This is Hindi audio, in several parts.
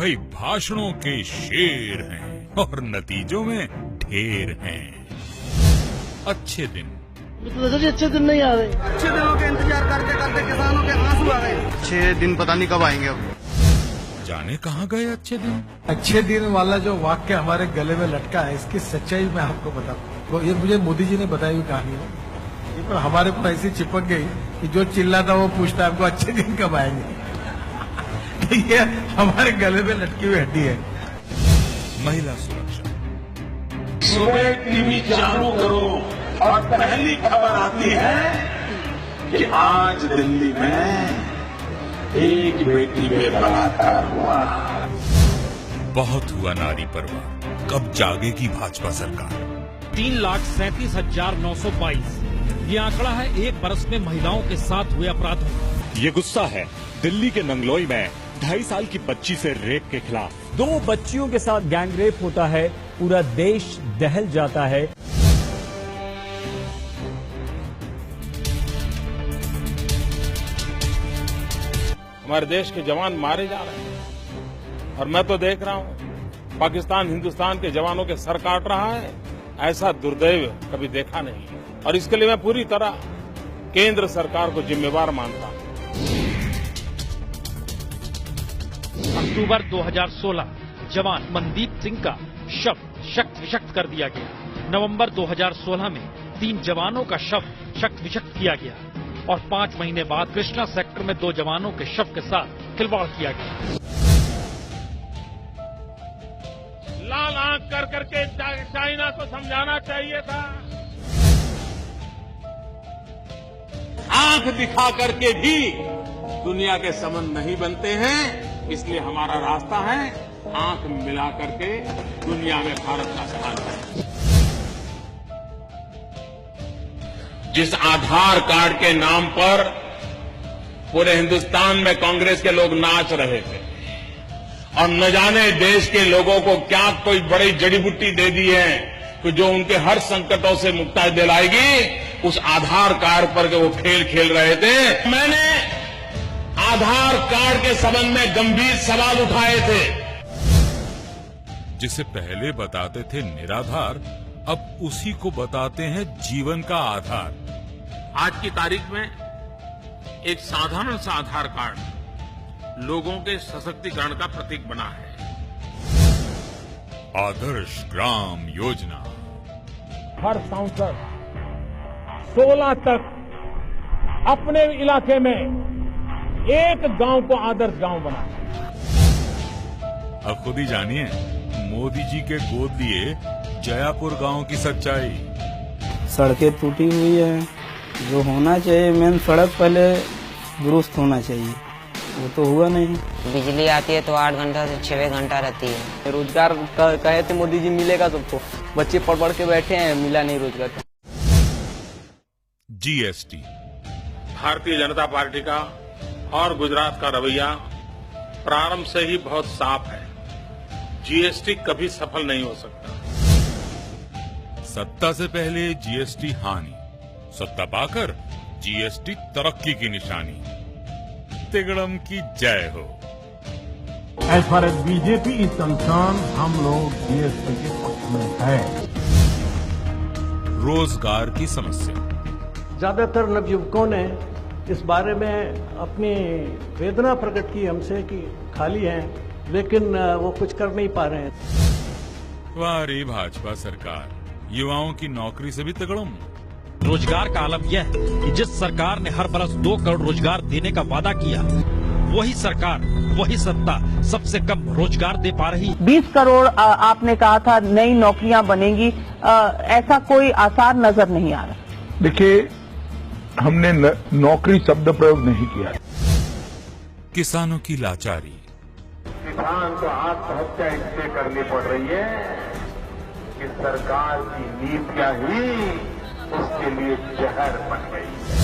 भाई भाषणों के शेर हैं और नतीजों में ढेर हैं। अच्छे दिन अच्छे दिन नहीं आ रहे। अच्छे दिनों के इंतजार करते करते किसानों के आंसू आ गए। अच्छे दिन पता नहीं कब आएंगे अब। जाने कहाँ गए अच्छे दिन। अच्छे दिन वाला जो वाक्य हमारे गले में लटका है, इसकी सच्चाई मैं आपको बताऊं। ये मुझे मोदी जी ने बताई हुई कहानी है, ये तो हमारे पर ऐसी चिपक गई कि जो चिल्लाता वो पूछता हमको अच्छे दिन कब आएंगे। ये हमारे गले में लटकी हुई हड्डी है। महिला सुरक्षा। सुबह टीवी चालू करो और पहली खबर आती है कि आज दिल्ली में एक बेटी पे बलात्कार हुआ। बहुत हुआ नारी परवार, कब जागेगी भाजपा सरकार। 3,37,922 ये आंकड़ा है एक बरस में महिलाओं के साथ हुए अपराधों का। ये गुस्सा है दिल्ली के नंगलोई में 2.5 साल की बच्ची से रेप के खिलाफ। 2 बच्चियों के साथ गैंगरेप होता है, पूरा देश दहल जाता है। हमारे देश के जवान मारे जा रहे हैं और मैं तो देख रहा हूं पाकिस्तान हिंदुस्तान के जवानों के सर काट रहा है। ऐसा दुर्दैव कभी देखा नहीं और इसके लिए मैं पूरी तरह केंद्र सरकार को जिम्मेवार मानता हूं। अक्टूबर 2016 जवान मनदीप सिंह का शव शक्त विशक्त कर दिया गया। नवंबर 2016 में 3 जवानों का शव शक्त विशक्त किया गया और 5 महीने बाद कृष्णा सेक्टर में 2 जवानों के शव के साथ खिलवाड़ किया गया। लाल आंख कर करके चाइना को समझाना चाहिए था। आंख दिखा करके भी दुनिया के संबंध नहीं बनते हैं, इसलिए हमारा रास्ता है आंख मिला करके दुनिया में भारत का स्थान है। जिस आधार कार्ड के नाम पर पूरे हिंदुस्तान में कांग्रेस के लोग नाच रहे थे और न जाने देश के लोगों को क्या कोई बड़ी जड़ी बूटी दे दी है कि जो उनके हर संकटों से मुक्ति दिलाएगी, उस आधार कार्ड पर के वो खेल खेल रहे थे। मैंने आधार कार्ड के संबंध में गंभीर सवाल उठाए थे। जिसे पहले बताते थे निराधार, अब उसी को बताते हैं जीवन का आधार। आज की तारीख में एक साधारण सा आधार कार्ड लोगों के सशक्तिकरण का प्रतीक बना है। आदर्श ग्राम योजना। हर सांसद 16 तक अपने इलाके में एक गांव को आदर्श गांव बनाए। अब खुद ही जानिए मोदी जी के गोद लिए जयापुर गांव की सच्चाई। सड़कें टूटी हुई है, जो होना चाहिए मेन सड़क पहले दुरुस्त होना चाहिए, वो तो हुआ नहीं। बिजली आती है तो 8 घंटा से 6 घंटा रहती है। रोजगार कहे थे मोदी जी मिलेगा सबको, बच्चे पढ़ पढ़ के बैठे हैं, मिला नहीं रोजगार। जीएसटी। भारतीय जनता पार्टी का और गुजरात का रवैया प्रारंभ से ही बहुत साफ है। जीएसटी कभी सफल नहीं हो सकता। सत्ता से पहले जीएसटी हानि, सत्ता पाकर जीएसटी तरक्की की निशानी। तिगड़म की जय हो। As far as BJP is concern, हम लोग जीएसटी के पक्ष में हैं। रोजगार की समस्या। ज्यादातर नवयुवकों ने इस बारे में अपनी वेदना प्रकट की हमसे कि खाली हैं, लेकिन वो कुछ कर नहीं पा रहे हैं। वारी भाजपा सरकार, युवाओं की नौकरी से भी तगड़म। रोजगार का आलम यह है कि जिस सरकार ने हर बरस 2 करोड़ रोजगार देने का वादा किया, वही सरकार, वही सत्ता सबसे कम रोजगार दे पा रही। 20 करोड़ आपने कहा था नई नौकरियां बनेंगी, ऐसा कोई आसार नजर नहीं आ रहा। देखिए, हमने नौकरी शब्द प्रयोग नहीं किया। किसानों की लाचारी। किसान को आत्महत्या इसलिए करनी पड़ रही है कि सरकार की नीतियां ही उसके लिए जहर बन गई है।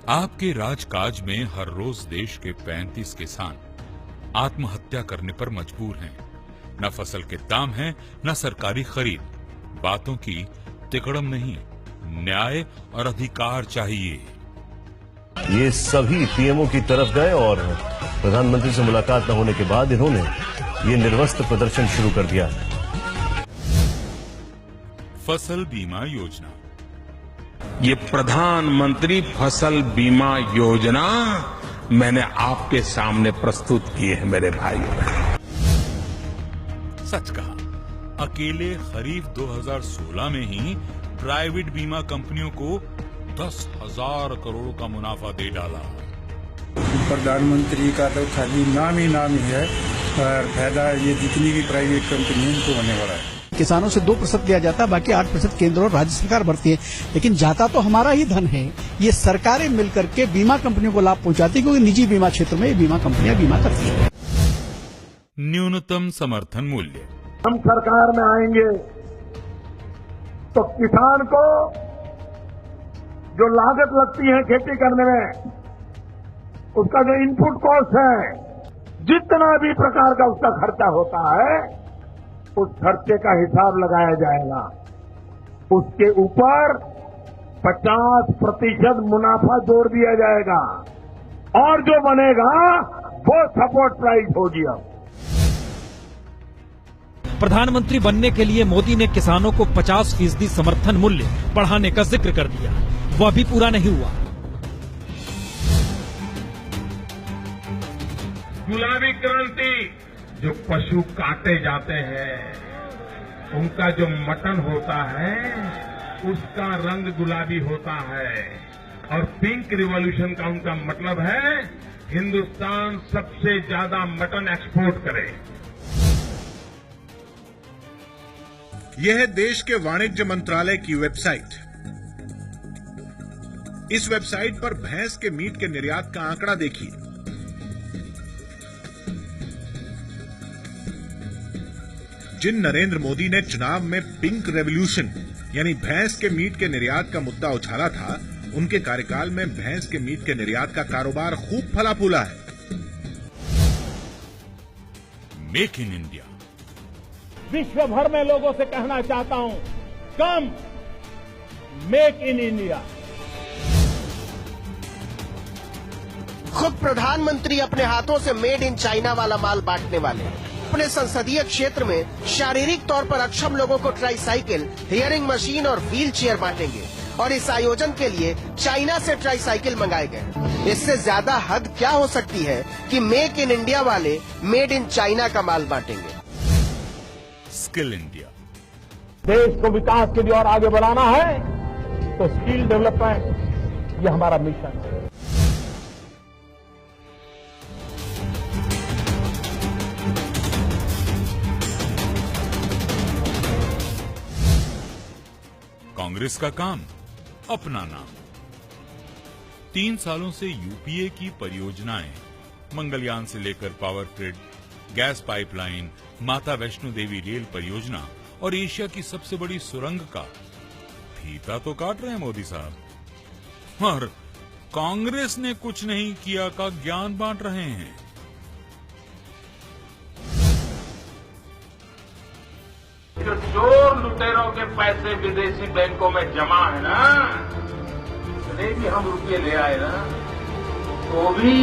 आपके राजकाज में हर रोज देश के 35 किसान आत्महत्या करने पर मजबूर हैं। न फसल के दाम हैं, न सरकारी खरीद। बातों की तिकड़म नहीं, न्याय और अधिकार चाहिए। ये सभी पीएमओ की तरफ गए और प्रधानमंत्री से मुलाकात न होने के बाद इन्होंने ये निर्वस्त्र प्रदर्शन शुरू कर दिया। फसल बीमा योजना। ये प्रधानमंत्री फसल बीमा योजना मैंने आपके सामने प्रस्तुत की है मेरे भाइयों। सच कहा, अकेले खरीफ 2016 में ही प्राइवेट बीमा कंपनियों को 10,000 करोड़ का मुनाफा दे डाला। प्रधानमंत्री का तो खाली नाम ही है और फायदा ये जितनी भी प्राइवेट कंपनी है उनको होने वाला है। किसानों से 2% दिया जाता है, बाकी 8% केंद्र और राज्य सरकार भरती है, लेकिन जाता तो हमारा ही धन है। ये सरकारें मिलकर के बीमा कंपनियों को लाभ पहुंचाती है, क्योंकि निजी बीमा क्षेत्र में ये बीमा कंपनियां बीमा करती है। न्यूनतम समर्थन मूल्य। हम सरकार में आएंगे तो किसान को जो लागत लगती है खेती करने में, उसका जो इनपुट कॉस्ट है, जितना भी प्रकार का उसका खर्चा होता है, उस खर्चे का हिसाब लगाया जाएगा। उसके ऊपर 50% मुनाफा जोड़ दिया जाएगा और जो बनेगा वो सपोर्ट प्राइस होगी। अब प्रधानमंत्री बनने के लिए मोदी ने किसानों को 50% समर्थन मूल्य बढ़ाने का जिक्र कर दिया, वह भी पूरा नहीं हुआ। गुलाबी क्रांति, जो पशु काटे जाते हैं उनका जो मटन होता है उसका रंग गुलाबी होता है, और पिंक रिवॉल्यूशन का उनका मतलब है हिंदुस्तान सबसे ज्यादा मटन एक्सपोर्ट करे। यह है देश के वाणिज्य मंत्रालय की वेबसाइट। इस वेबसाइट पर भैंस के मीट के निर्यात का आंकड़ा देखिए। जिन नरेंद्र मोदी ने चुनाव में पिंक रेवोल्यूशन यानी भैंस के मीट के निर्यात का मुद्दा उछाला था, उनके कार्यकाल में भैंस के मीट के निर्यात का कारोबार खूब फला फूला है। Make in India. विश्व भर में लोगों से कहना चाहता हूं, कम मेक इन इंडिया। खुद प्रधानमंत्री अपने हाथों से मेड इन चाइना वाला माल बांटने वाले हैं। अपने संसदीय क्षेत्र में शारीरिक तौर पर अक्षम लोगों को ट्राईसाइकिल, हियरिंग मशीन और व्हील चेयर बांटेंगे, और इस आयोजन के लिए चाइना से ट्राईसाइकिल मंगाए गए। इससे ज्यादा हद क्या हो सकती है कि मेक इन इंडिया वाले मेड इन चाइना का माल बांटेंगे। Skill India. देश को विकास के लिए और आगे बढ़ाना है तो स्किल डेवलपमेंट, ये हमारा मिशन है। कांग्रेस का काम अपना नाम। 3 सालों से यूपीए की परियोजनाएं, मंगलयान से लेकर पावर ग्रिड, गैस पाइपलाइन, माता वैष्णो देवी रेल परियोजना और एशिया की सबसे बड़ी सुरंग का फीता तो काट रहे हैं मोदी साहब, और कांग्रेस ने कुछ नहीं किया का ज्ञान बांट रहे हैं। जो चोर लुटेरों के पैसे विदेशी बैंकों में जमा है ना, इतने भी हम रुपये ले आए ना, तो भी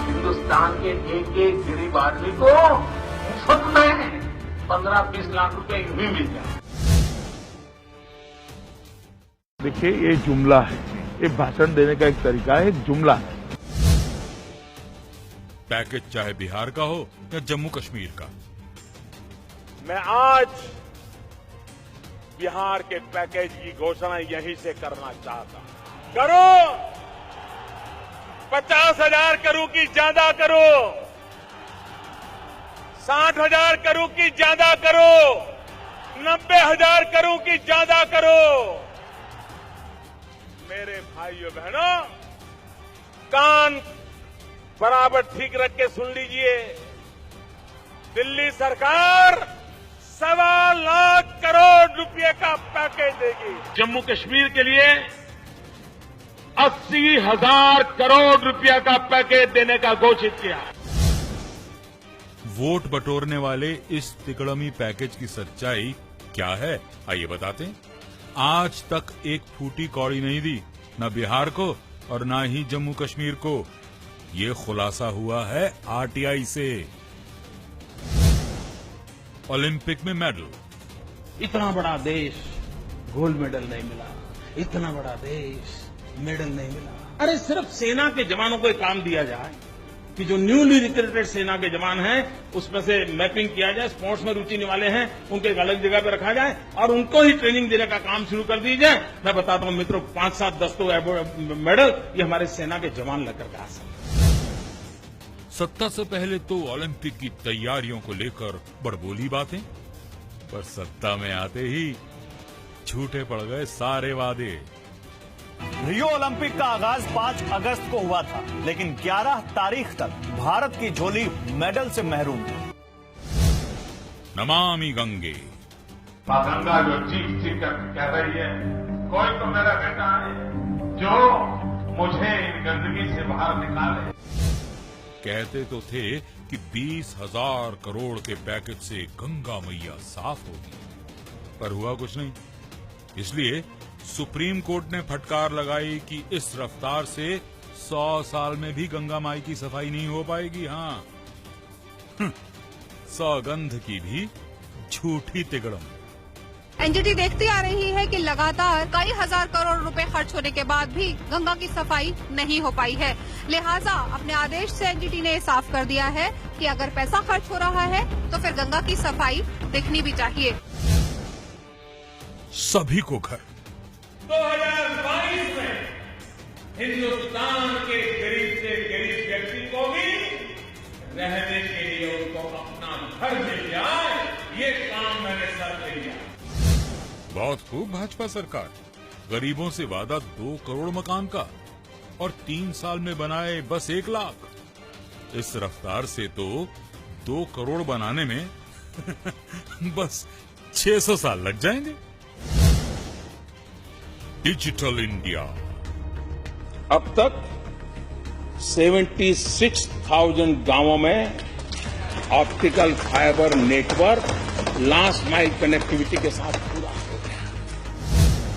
हिंदुस्तान के एक गरीब आदमी को मुफ्त में 15-20 लाख रुपए यूं ही मिल जाए। देखिए, ये जुमला है, ये भाषण देने का एक तरीका है, एक जुमला है। पैकेज चाहे बिहार का हो या जम्मू कश्मीर का। मैं आज बिहार के पैकेज की घोषणा यहीं से करना चाहता हूं। करो, 50,000 करूं कि ज्यादा करो, 60,000 करूं कि ज्यादा करो, 90,000 करूं कि ज्यादा करो। मेरे भाइयों बहनों, कान बराबर ठीक रख के सुन लीजिए। दिल्ली सरकार 1.25 लाख करोड़ रुपए का पैकेज देगी। जम्मू कश्मीर के लिए 80,000 करोड़ रुपया का पैकेज देने का घोषित किया। वोट बटोरने वाले इस तिकड़मी पैकेज की सच्चाई क्या है, आइए बताते हैं। आज तक एक फूटी कौड़ी नहीं दी, न बिहार को और न ही जम्मू कश्मीर को। ये खुलासा हुआ है आरटीआई से। ओलंपिक में मेडल। इतना बड़ा देश गोल्ड मेडल नहीं मिला, इतना बड़ा देश मेडल नहीं मिला। अरे सिर्फ सेना के जवानों को एक काम दिया जाए कि जो न्यूली रिक्रूटेड सेना के जवान हैं उसमें से मैपिंग किया जाए, स्पोर्ट्स में रुचि वाले हैं उनको एक अलग जगह पर रखा जाए और उनको ही ट्रेनिंग देने का काम शुरू कर दी जाए। मैं बताता हूं मित्रों, 5, 7, 10 तो मेडल ये हमारे सेना के जवान लेकर के आ सकते। सत्ता से पहले तो ओलंपिक की तैयारियों को लेकर बड़बोली बातें, पर सत्ता में आते ही झूठे पड़ गए सारे वादे। रियो ओलंपिक का आगाज 5 अगस्त को हुआ था, लेकिन 11 तारीख तक भारत की झोली मेडल से महरूम थी। नमामि गंगे। मां गंगा जो चीख चीख कर कह रही है, कोई तो मेरा बेटा है जो मुझे इन गंदगी से बाहर निकाले। कहते तो थे कि 20,000 करोड़ के पैकेज से गंगा मैया साफ होगी, पर हुआ कुछ नहीं। इसलिए सुप्रीम कोर्ट ने फटकार लगाई कि इस रफ्तार से 100 साल में भी गंगा माई की सफाई नहीं हो पाएगी। हाँ, सौगंध की भी झूठी तिगड़म। एनजीटी देखती आ रही है कि लगातार कई हजार करोड़ रुपए खर्च होने के बाद भी गंगा की सफाई नहीं हो पाई है। लिहाजा अपने आदेश से एनजीटी ने साफ कर दिया है कि अगर पैसा खर्च हो रहा है तो फिर गंगा की सफाई दिखनी भी चाहिए। सभी को घर। 2022 में हिंदुस्तान के गरीब से गरीब व्यक्ति को भी रहने के लिए उनको अपना घर मिल जाए, ये काम मैंने सर पे लिया। बहुत खूब भाजपा सरकार। गरीबों से वादा 2 करोड़ मकान का और 3 साल में बनाए बस 1 लाख। इस रफ्तार से तो 2 करोड़ बनाने में बस 600 साल लग जाएंगे। Digital India. अब तक 76,000 गांवों में optical fibre network last mile connectivity के साथ पूरा हो गया।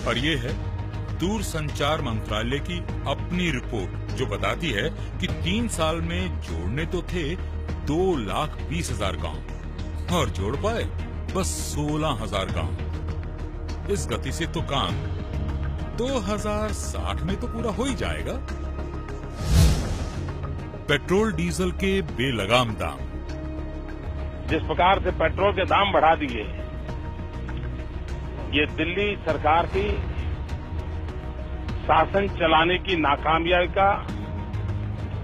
और ये है दूरसंचार मंत्रालय की अपनी रिपोर्ट, जो बताती है कि 3 साल में जोड़ने तो थे 2,20,000 गांव और जोड़ पाए बस 16,000 गांव। इस गति से तो काम 2060 में तो पूरा हो ही जाएगा। पेट्रोल डीजल के बेलगाम दाम। जिस प्रकार से पेट्रोल के दाम बढ़ा दिए, ये दिल्ली सरकार की शासन चलाने की नाकामयाबी का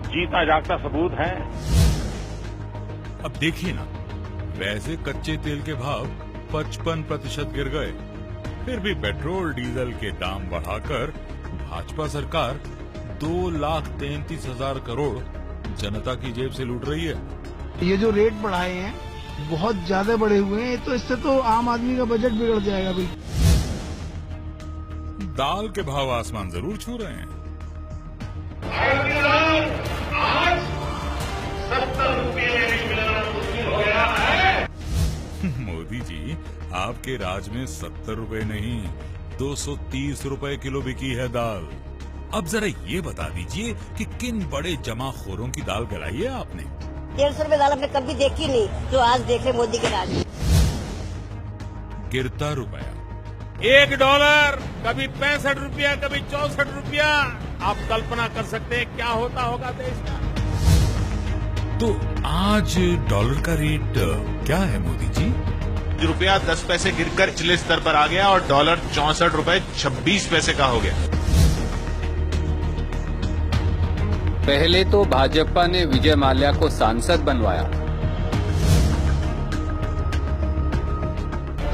जीता जागता सबूत है। अब देखिए ना, वैसे कच्चे तेल के भाव 55% गिर गए, फिर भी पेट्रोल डीजल के दाम बढ़ाकर भाजपा सरकार 2,33,000 करोड़ जनता की जेब से लूट रही है। ये जो रेट बढ़ाए हैं बहुत ज्यादा बढ़े हुए हैं, तो इससे तो आम आदमी का बजट बिगड़ जाएगा। बिल्कुल। दाल के भाव आसमान जरूर छू रहे हैं। आज 70 रुपये में मिलना मुश्किल हो गया है। मोदी जी, आपके राज में 70 रुपए नहीं 230 रुपए किलो बिकी है दाल। अब जरा ये बता दीजिए कि किन बड़े जमाखोरों की दाल गलाई है आपने। 150 रुपए दाल आपने कभी देखी नहीं, जो आज देख रहे मोदी के राज में। गिरता रुपया। $1 कभी 65 रुपया, कभी 64 रुपया। आप कल्पना कर सकते हैं क्या होता होगा देश का। तो आज डॉलर का रेट क्या है मोदी जी? रुपया 10 पैसे गिरकर निचले स्तर पर आ गया और डॉलर 64 रुपए 26 पैसे का हो गया। पहले तो भाजपा ने विजय माल्या को सांसद बनवाया।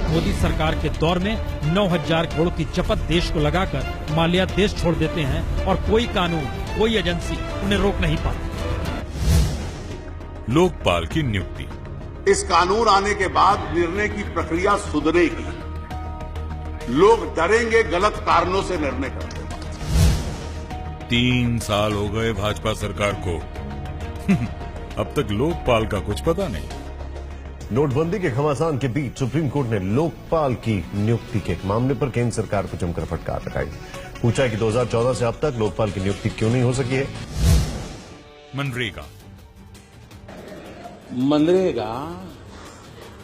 मोदी सरकार के दौर में 9,000 करोड़ की चपत देश को लगाकर माल्या देश छोड़ देते हैं और कोई कानून, कोई एजेंसी उन्हें रोक नहीं पाती। लोकपाल की नियुक्ति। इस कानून आने के बाद निर्णय की प्रक्रिया सुधरेगी। लोग डरेंगे गलत कारणों से निर्णय करने। 3 साल हो गए भाजपा सरकार को। अब तक लोकपाल का कुछ पता नहीं। नोटबंदी के घमासान के बीच सुप्रीम कोर्ट ने लोकपाल की नियुक्ति के मामले पर केंद्र सरकार को जमकर फटकार लगाई। पूछा कि 2014 से अब तक लोकपाल की नियुक्ति क्यों नहीं हो सकी है। मनरेगा। मनरेगा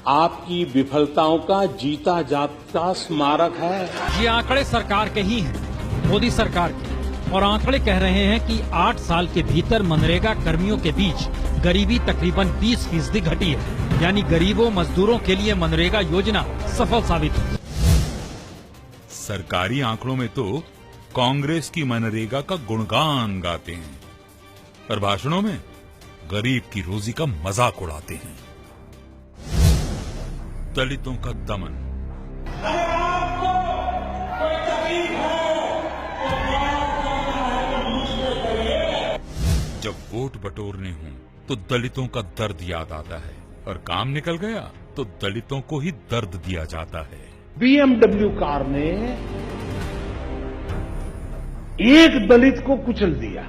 आपकी विफलताओं का जीता जागता स्मारक है। ये आंकड़े सरकार के ही हैं, मोदी सरकार के, और आंकड़े कह रहे हैं कि 8 साल के भीतर मनरेगा कर्मियों के बीच गरीबी तकरीबन 20% घटी है। यानी गरीबों मजदूरों के लिए मनरेगा योजना सफल साबित हुई। सरकारी आंकड़ों में तो कांग्रेस की मनरेगा का गुणगान गाते हैं, पर भाषणों में गरीब की रोजी का मजाक उड़ाते हैं। दलितों का दमन, जब वोट बटोरने हों तो दलितों का दर्द याद आता है, और काम निकल गया तो दलितों को ही दर्द दिया जाता है। BMW कार ने एक दलित को कुचल दिया।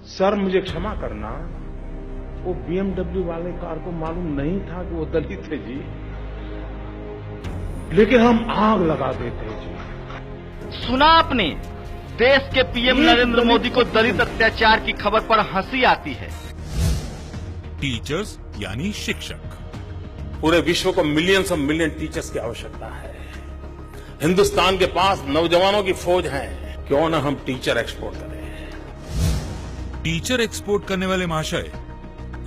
सर मुझे क्षमा करना, वो BMW वाले कार को मालूम नहीं था कि वो दलित है जी, लेकिन हम आग लगा देते जी। सुना आपने, देश के पीएम नरेंद्र मोदी को दलित अत्याचार की खबर पर हंसी आती है। टीचर्स यानी शिक्षक। पूरे विश्व को मिलियंस ऑफ मिलियन टीचर्स की आवश्यकता है। हिंदुस्तान के पास नौजवानों की फौज है, क्यों ना हम टीचर एक्सपोर्ट करें। टीचर एक्सपोर्ट करने वाले महाशय,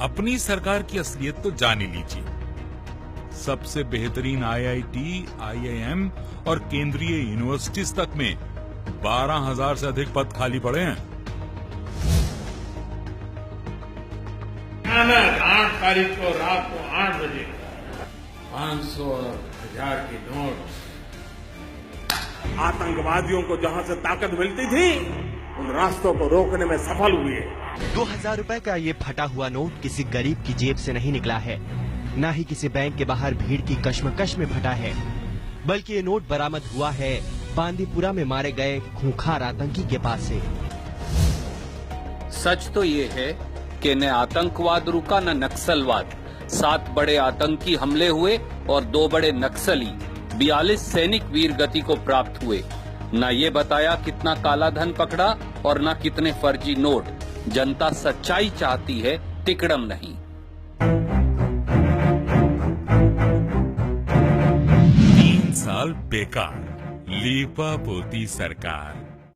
अपनी सरकार की असलियत तो जान ही लीजिए। सबसे बेहतरीन IIT, IIM और केंद्रीय यूनिवर्सिटीज तक में 12,000 से अधिक पद खाली पड़े हैं। 8 तारीख को रात को 8 बजे 500 और 1000 की नोट आतंकवादियों को जहां से ताकत मिलती थी, उन रास्तों को रोकने में सफल हुए। 2000 रुपए का ये फटा हुआ नोट किसी गरीब की जेब से नहीं निकला है, न ही किसी बैंक के बाहर भीड़ की कश्मकश में फटा है, बल्कि ये नोट बरामद हुआ है बांदीपुरा में मारे गए खूंखार आतंकी के पास से। सच तो ये है कि न आतंकवाद रुका न नक्सलवाद। 7 बड़े आतंकी हमले हुए और 2 बड़े नक्सली, 42 सैनिक वीर गति को प्राप्त हुए। न ये बताया कितना काला धन पकड़ा और न कितने फर्जी नोट। जनता सच्चाई चाहती है, तिकड़म नहीं। 3 साल बेकार, लीपा पोती सरकार।